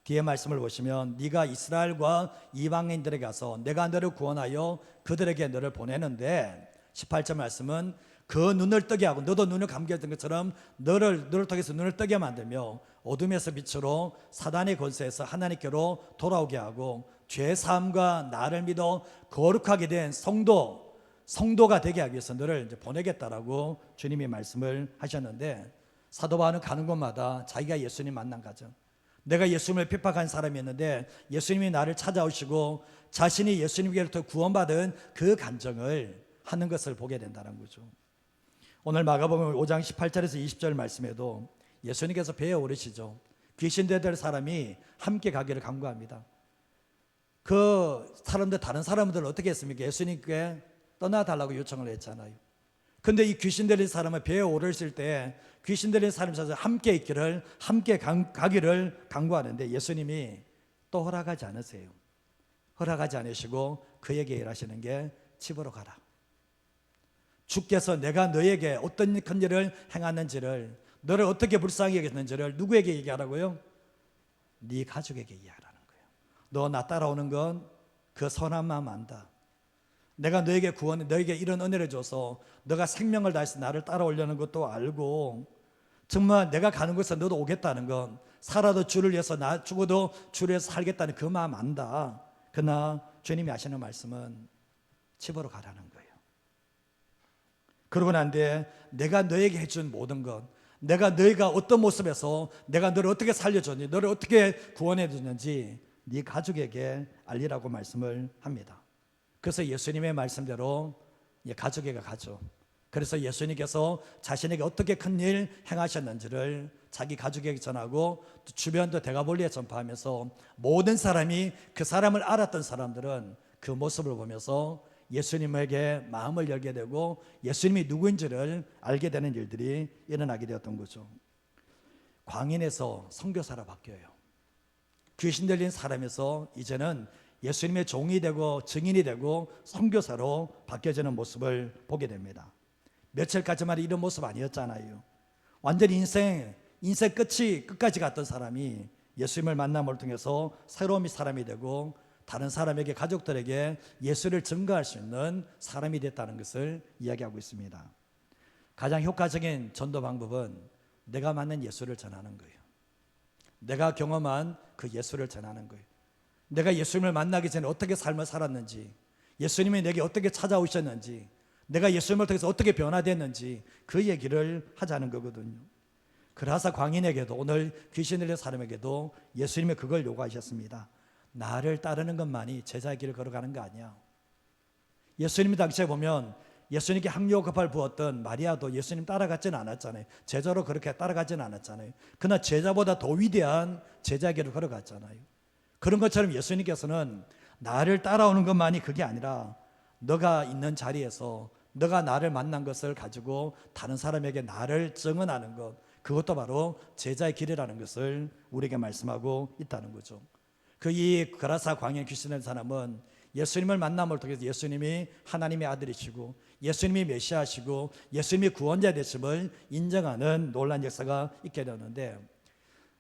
뒤에 말씀을 보시면 네가 이스라엘과 이방인들에게 가서 내가 너를 구원하여 그들에게 너를 보내는데 18절 말씀은 그 눈을 뜨게 하고 너도 눈을 감게 했던 것처럼 너를 통해서 눈을 뜨게 만들며 어둠에서 빛으로 사단의 권세에서 하나님께로 돌아오게 하고 죄 사함과 나를 믿어 거룩하게 된 성도가 되게 하기 위해서 너를 이제 보내겠다라고 주님이 말씀을 하셨는데, 사도 바울은 가는 곳마다 자기가 예수님 만난 가정, 내가 예수님을 핍박한 사람이었는데 예수님이 나를 찾아오시고 자신이 예수님께로부터 구원받은 그 간증을 하는 것을 보게 된다는 거죠. 오늘 마가복음 5장 18절에서 20절 말씀에도 예수님께서 배에 오르시죠. 귀신들 사람이 함께 가기를 간구합니다. 그 사람들, 다른 사람들은 어떻게 했습니까? 예수님께 떠나달라고 요청을 했잖아요. 근데 이 귀신 들린 사람은 배에 오르실 때 귀신 들린 사람이 함께 있기를, 함께 가기를 간구하는데 예수님이 또 허락하지 않으세요. 허락하지 않으시고 그에게 일하시는 게 집으로 가라. 주께서 내가 너에게 어떤 큰 일을 행하는지를, 너를 어떻게 불쌍히 여겼는지를 누구에게 얘기하라고요? 네 가족에게 얘기하라는 거예요. 너 나 따라오는 건 그 선한 마음 안다. 내가 너에게 너에게 이런 은혜를 줘서 너가 생명을 다해서 나를 따라오려는 것도 알고, 정말 내가 가는 곳에 너도 오겠다는 건, 살아도 주를 위해서, 나 죽어도 주를 위해서 살겠다는 그 마음 안다. 그러나 주님이 하시는 말씀은 집으로 가라는 거예요. 그러고 난 뒤에 내가 너에게 해준 모든 것, 너희가 어떤 모습에서 내가 너를 어떻게 살려줬는지, 너를 어떻게 구원해 줬는지 네 가족에게 알리라고 말씀을 합니다. 그래서 예수님의 말씀대로 가족에게 가죠. 그래서 예수님께서 자신에게 어떻게 큰 일 행하셨는지를 자기 가족에게 전하고 또 주변도 데가볼리에 전파하면서 모든 사람이, 그 사람을 알았던 사람들은 그 모습을 보면서 예수님에게 마음을 열게 되고 예수님이 누구인지를 알게 되는 일들이 일어나게 되었던 거죠. 광인에서 선교사로 바뀌어요. 귀신 들린 사람에서 이제는 예수님의 종이 되고 증인이 되고 선교사로 바뀌어지는 모습을 보게 됩니다. 며칠까지만 이런 모습 아니었잖아요. 완전히 인생 끝까지 갔던 사람이 예수님을 만남을 통해서 새로운 사람이 되고 다른 사람에게, 가족들에게 예수를 증거할 수 있는 사람이 됐다는 것을 이야기하고 있습니다. 가장 효과적인 전도 방법은 내가 만난 예수를 전하는 거예요. 내가 경험한 그 예수를 전하는 거예요. 내가 예수님을 만나기 전에 어떻게 삶을 살았는지, 예수님이 내게 어떻게 찾아오셨는지, 내가 예수님을 통해서 어떻게 변화됐는지 그 얘기를 하자는 거거든요. 그라사 광인에게도, 오늘 귀신 들린 사람에게도 예수님이 그걸 요구하셨습니다. 나를 따르는 것만이 제자의 길을 걸어가는 거 아니야. 예수님 당시에 보면 예수님께 향유효급을 부었던 마리아도 예수님 따라가지는 않았잖아요. 제자로 그렇게 따라가지는 않았잖아요. 그러나 제자보다 더 위대한 제자의 길을 걸어갔잖아요. 그런 것처럼 예수님께서는 나를 따라오는 것만이 그게 아니라 너가 있는 자리에서 너가 나를 만난 것을 가지고 다른 사람에게 나를 증언하는 것, 그것도 바로 제자의 길이라는 것을 우리에게 말씀하고 있다는 거죠. 이 그라사 광야 귀신의 사람은 예수님을 만남을 통해서 예수님이 하나님의 아들이시고 예수님이 메시아시고 예수님이 구원자 되심을 인정하는 놀라운 역사가 있게 되었는데,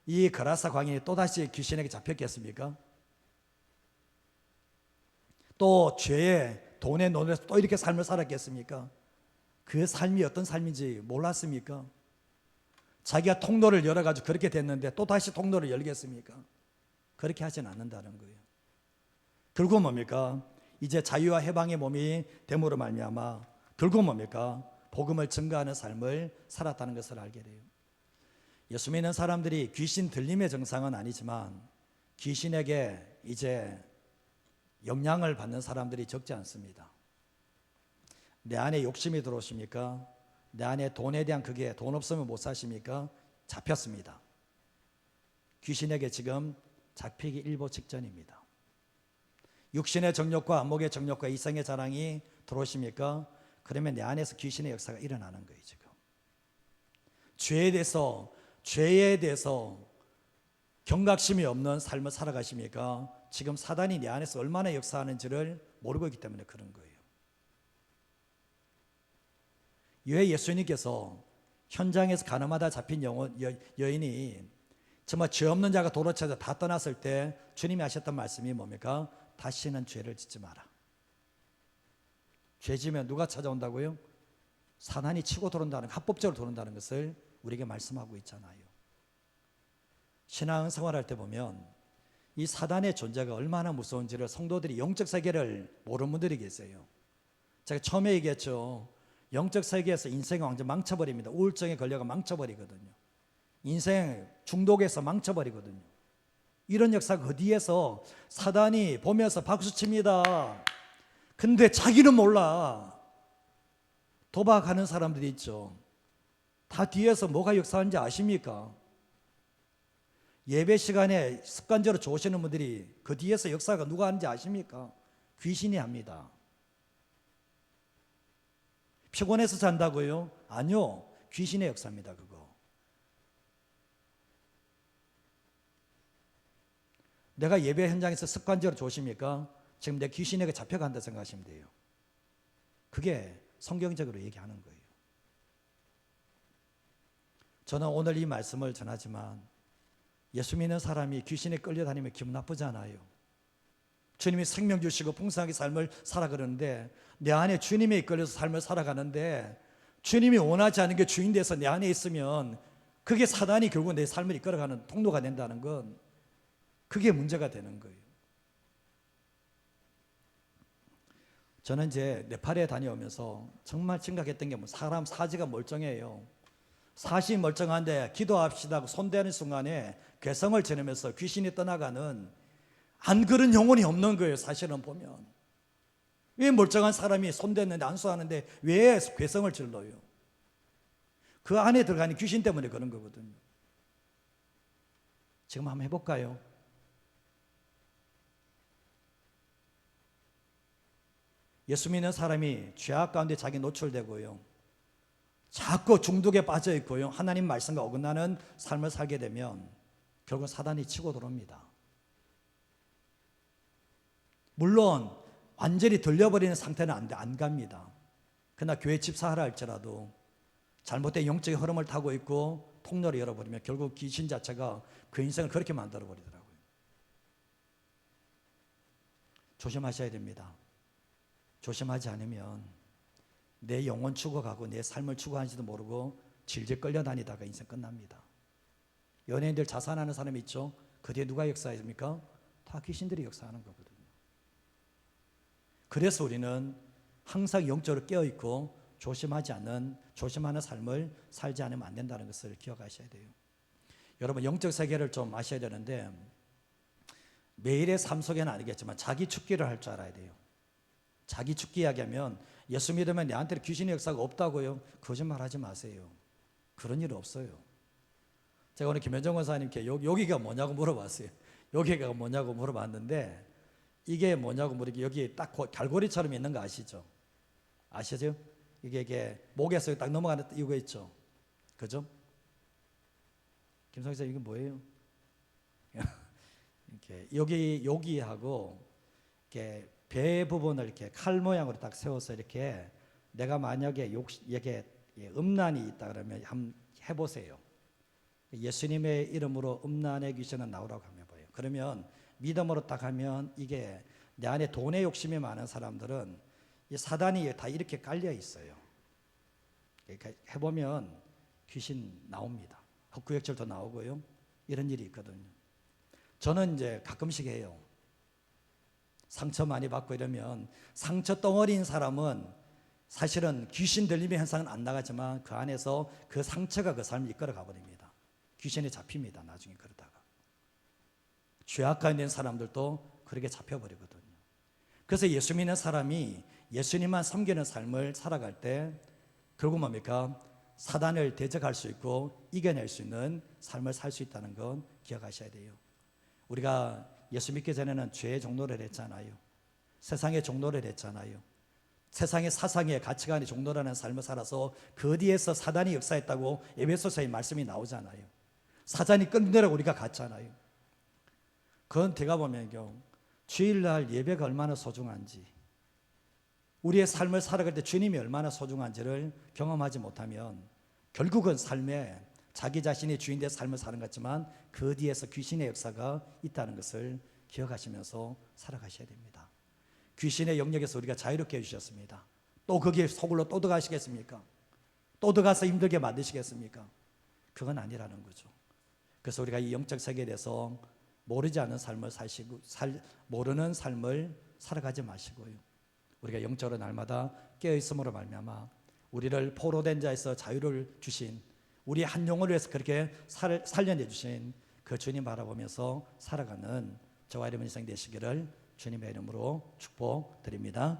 이 그라사 광인이 또다시 귀신에게 잡혔겠습니까? 또 죄에, 돈에 논해서 또 이렇게 삶을 살았겠습니까? 그 삶이 어떤 삶인지 몰랐습니까? 자기가 통로를 열어가지고 그렇게 됐는데 또 다시 통로를 열겠습니까? 그렇게 하진 않는다는 거예요. 결국 뭡니까? 이제 자유와 해방의 몸이 됨으로 말미암아 결국 뭡니까? 복음을 증거하는 삶을 살았다는 것을 알게 돼요. 예수 믿는 사람들이 귀신 들림의 증상은 아니지만 귀신에게 이제 영향을 받는 사람들이 적지 않습니다. 내 안에 욕심이 들어오십니까? 내 안에 돈에 대한 그게, 돈 없으면 못 사십니까? 잡혔습니다. 귀신에게 지금 잡히기 일보 직전입니다. 육신의 정욕과 안목의 정욕과 이성의 자랑이 들어오십니까? 그러면 내 안에서 귀신의 역사가 일어나는 거예요. 지금 죄에 대해서 경각심이 없는 삶을 살아가십니까? 지금 사단이 내 안에서 얼마나 역사하는지를 모르고 있기 때문에 그런 거예요. 왜 예수님께서 현장에서 가늠하다 잡힌 여인이 정말 죄 없는 자가 도로 찾아 다 떠났을 때 주님이 하셨던 말씀이 뭡니까? 다시는 죄를 짓지 마라. 죄 지면 누가 찾아온다고요? 사단이 치고 들어온다는, 합법적으로 들어온다는 것을 우리에게 말씀하고 있잖아요. 신앙 생활할 때 보면 이 사단의 존재가 얼마나 무서운지를 성도들이 영적 세계를 모르는 분들이 계세요. 제가 처음에 얘기했죠. 영적 세계에서 인생이 완전 망쳐버립니다. 우울증에 걸려가 망쳐버리거든요. 인생 중독에서 망쳐버리거든요. 이런 역사가 어디에서 사단이 보면서 박수칩니다. 근데 자기는 몰라. 도박하는 사람들이 있죠. 다 뒤에서 뭐가 역사하는지 아십니까? 예배 시간에 습관적으로 좋으시는 분들이 그 뒤에서 역사가 누가 하는지 아십니까? 귀신이 합니다. 피곤해서 잔다고요? 아니요. 귀신의 역사입니다. 그거. 내가 예배 현장에서 습관적으로 좋으십니까? 지금 내 귀신에게 잡혀간다 생각하시면 돼요. 그게 성경적으로 얘기하는 거예요. 저는 오늘 이 말씀을 전하지만 예수 믿는 사람이 귀신에 끌려다니면 기분 나쁘잖아요. 주님이 생명 주시고 풍성하게 삶을 살아 그러는데 내 안에 주님에 이끌려서 삶을 살아가는데 주님이 원하지 않은 게 주인 돼서 내 안에 있으면 그게 사단이 결국 내 삶을 이끌어가는 통로가 된다는 건 그게 문제가 되는 거예요. 저는 이제 네팔에 다녀오면서 정말 심각했던 게 사람 사지가 멀쩡해요. 사시 멀쩡한데 기도합시다 하고 손대는 순간에 괴성을 지르면서 귀신이 떠나가는 안 그런 영혼이 없는 거예요. 사실은 보면 왜 멀쩡한 사람이 손댔는데 안수하는데 왜 괴성을 질러요? 그 안에 들어가는 귀신 때문에 그런 거거든요. 지금 한번 해볼까요? 예수 믿는 사람이 죄악 가운데 자기 노출되고요, 자꾸 중독에 빠져 있고요, 하나님 말씀과 어긋나는 삶을 살게 되면 결국 사단이 치고 들어옵니다. 물론 완전히 들려버리는 상태는 안 갑니다. 그러나 교회 집사하라 할지라도 잘못된 영적인 흐름을 타고 있고 통로를 열어버리면 결국 귀신 자체가 그 인생을 그렇게 만들어버리더라고요. 조심하셔야 됩니다. 조심하지 않으면 내 영혼 추구하고 내 삶을 추구하는지도 모르고 질질 끌려다니다가 인생 끝납니다. 연예인들 자살하는 사람이 있죠. 그 뒤에 누가 역사했습니까? 다 귀신들이 역사하는 거거든요. 그래서 우리는 항상 영적으로 깨어있고 조심하는 삶을 살지 않으면 안 된다는 것을 기억하셔야 돼요. 여러분 영적 세계를 좀 아셔야 되는데 매일의 삶 속에는 아니겠지만 자기 죽기를 할 줄 알아야 돼요. 자기 죽기 이야기하면 예수 믿으면 내한테 귀신의 역사가 없다고요? 거짓말하지 마세요. 그런 일 없어요. 제가 오늘 김현정 권사님께 여기가 뭐냐고 물어봤어요. 여기가 뭐냐고 물어봤는데 이게 뭐냐고 물으니까 여기 딱 갈고리처럼 있는 거 아시죠? 아시죠? 이게 목에서 딱 넘어가는 이거 있죠? 그죠? 김성희 씨 이게 뭐예요? 이렇게 여기하고 이렇게 배 부분을 이렇게 칼 모양으로 딱 세워서 이렇게 내가 만약에 이게 음란이 있다 그러면 한번 해보세요. 예수님의 이름으로 음란의 귀신은 나오라고 하면 봐요. 그러면 믿음으로 딱 하면 이게 내 안에 돈의 욕심이 많은 사람들은 이 사단이 다 이렇게 깔려 있어요. 그러니까 해보면 귀신 나옵니다. 헛구역질도 나오고요. 이런 일이 있거든요. 저는 이제 가끔씩 해요. 상처 많이 받고 이러면 상처 덩어리인 사람은 사실은 귀신 들림의 현상은 안 나가지만 그 안에서 그 상처가 그 삶을 이끌어 가버립니다. 귀신에 잡힙니다. 나중에 그러다가 죄악가에 있는 사람들도 그렇게 잡혀버리거든요. 그래서 예수 믿는 사람이 예수님만 섬기는 삶을 살아갈 때 결국 뭡니까? 사단을 대적할 수 있고 이겨낼 수 있는 삶을 살 수 있다는 건 기억하셔야 돼요. 우리가 예수 믿기 전에는 죄의 종로를 했잖아요. 세상의 종로를 했잖아요. 세상의 사상의 가치관의 종로라는 삶을 살아서 그 뒤에서 사단이 역사했다고 에베소서의 말씀이 나오잖아요. 사단이 끌려고 우리가 갔잖아요. 그건 제가 보면요, 주일날 예배가 얼마나 소중한지, 우리의 삶을 살아갈 때 주님이 얼마나 소중한지를 경험하지 못하면 결국은 삶에 자기 자신이 주인 된 삶을 사는 것 같지만 그 뒤에서 귀신의 역사가 있다는 것을 기억하시면서 살아가셔야 됩니다. 귀신의 영역에서 우리가 자유롭게 해주셨습니다. 또 거기에 속으로 또 들어가시겠습니까? 또 들어가서 힘들게 만드시겠습니까? 그건 아니라는 거죠. 그래서 우리가 이 영적 세계에 대해서 모르지 않은 삶을 모르는 삶을 살아가지 마시고요. 우리가 영적으로 날마다 깨어있음으로 말미암아 우리를 포로된 자에서 자유를 주신, 우리 한 영혼을 위해서 그렇게 살려내 주신 그 주님 바라보면서 살아가는 저와 여러분 인생 되시기를 주님의 이름으로 축복드립니다.